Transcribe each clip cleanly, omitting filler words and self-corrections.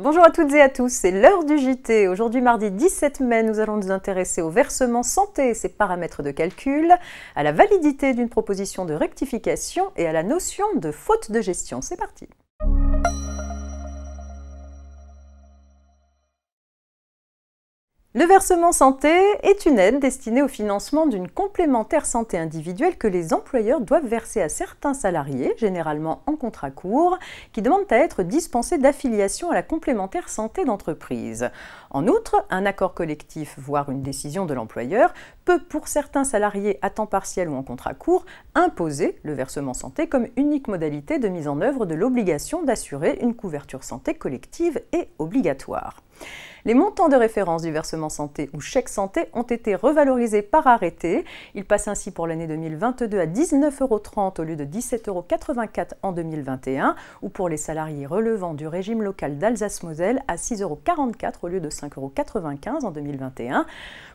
Bonjour à toutes et à tous, c'est l'heure du JT. Aujourd'hui, mardi 17 mai, nous allons nous intéresser au versement santé et ses paramètres de calcul, à la validité d'une proposition de rectification et à la notion de faute de gestion. C'est parti. Le versement santé est une aide destinée au financement d'une complémentaire santé individuelle que les employeurs doivent verser à certains salariés, généralement en contrat court, qui demandent à être dispensés d'affiliation à la complémentaire santé d'entreprise. En outre, un accord collectif, voire une décision de l'employeur, peut pour certains salariés à temps partiel ou en contrat court, imposer le versement santé comme unique modalité de mise en œuvre de l'obligation d'assurer une couverture santé collective et obligatoire. Les montants de référence du versement santé ou chèque santé ont été revalorisés par arrêté. Ils passent ainsi pour l'année 2022 à 19,30 € au lieu de 17,84 € en 2021 ou pour les salariés relevant du régime local d'Alsace-Moselle à 6,44 € au lieu de 5,95 € en 2021.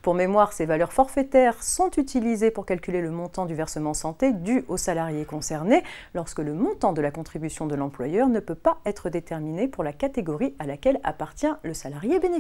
Pour mémoire, ces valeurs forfaitaires sont utilisées pour calculer le montant du versement santé dû aux salariés concernés lorsque le montant de la contribution de l'employeur ne peut pas être déterminé pour la catégorie à laquelle appartient le salarié bénéficiaire.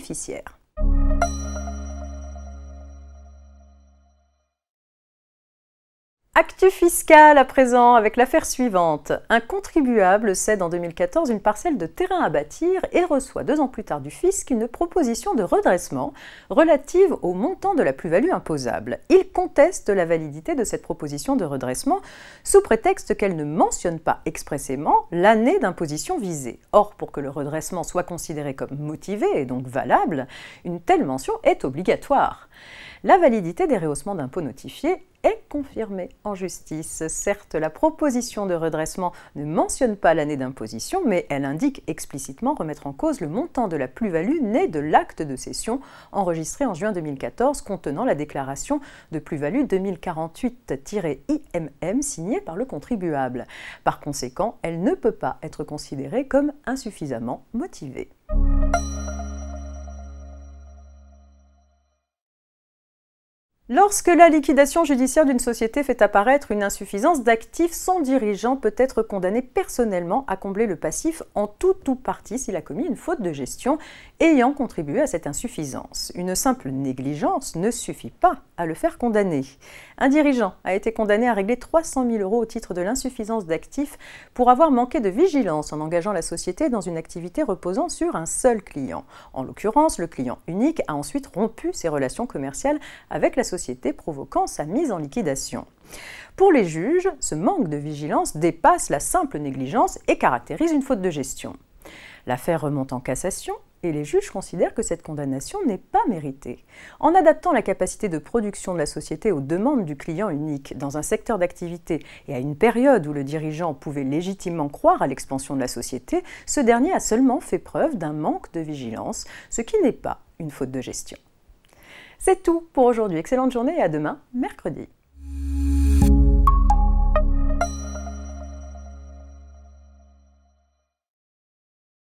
Actu fiscal à présent avec l'affaire suivante. Un contribuable cède en 2014 une parcelle de terrain à bâtir et reçoit 2 ans plus tard du fisc une proposition de redressement relative au montant de la plus-value imposable. Il conteste la validité de cette proposition de redressement sous prétexte qu'elle ne mentionne pas expressément l'année d'imposition visée. Or, pour que le redressement soit considéré comme motivé et donc valable, une telle mention est obligatoire. La validité des rehaussements d'impôts notifiés est confirmée en justice. Certes, la proposition de redressement ne mentionne pas l'année d'imposition, mais elle indique explicitement remettre en cause le montant de la plus-value née de l'acte de cession enregistré en juin 2014 contenant la déclaration de plus-value 2048-IMM signée par le contribuable. Par conséquent, elle ne peut pas être considérée comme insuffisamment motivée. Lorsque la liquidation judiciaire d'une société fait apparaître une insuffisance d'actifs, son dirigeant peut être condamné personnellement à combler le passif en tout ou partie s'il a commis une faute de gestion ayant contribué à cette insuffisance. Une simple négligence ne suffit pas à le faire condamner. Un dirigeant a été condamné à régler 300 000 € au titre de l'insuffisance d'actifs pour avoir manqué de vigilance en engageant la société dans une activité reposant sur un seul client. En l'occurrence, le client unique a ensuite rompu ses relations commerciales avec la société, provoquant sa mise en liquidation. Pour les juges, ce manque de vigilance dépasse la simple négligence et caractérise une faute de gestion. L'affaire remonte en cassation et les juges considèrent que cette condamnation n'est pas méritée. En adaptant la capacité de production de la société aux demandes du client unique dans un secteur d'activité et à une période où le dirigeant pouvait légitimement croire à l'expansion de la société, ce dernier a seulement fait preuve d'un manque de vigilance, ce qui n'est pas une faute de gestion. C'est tout pour aujourd'hui. Excellente journée et à demain, mercredi.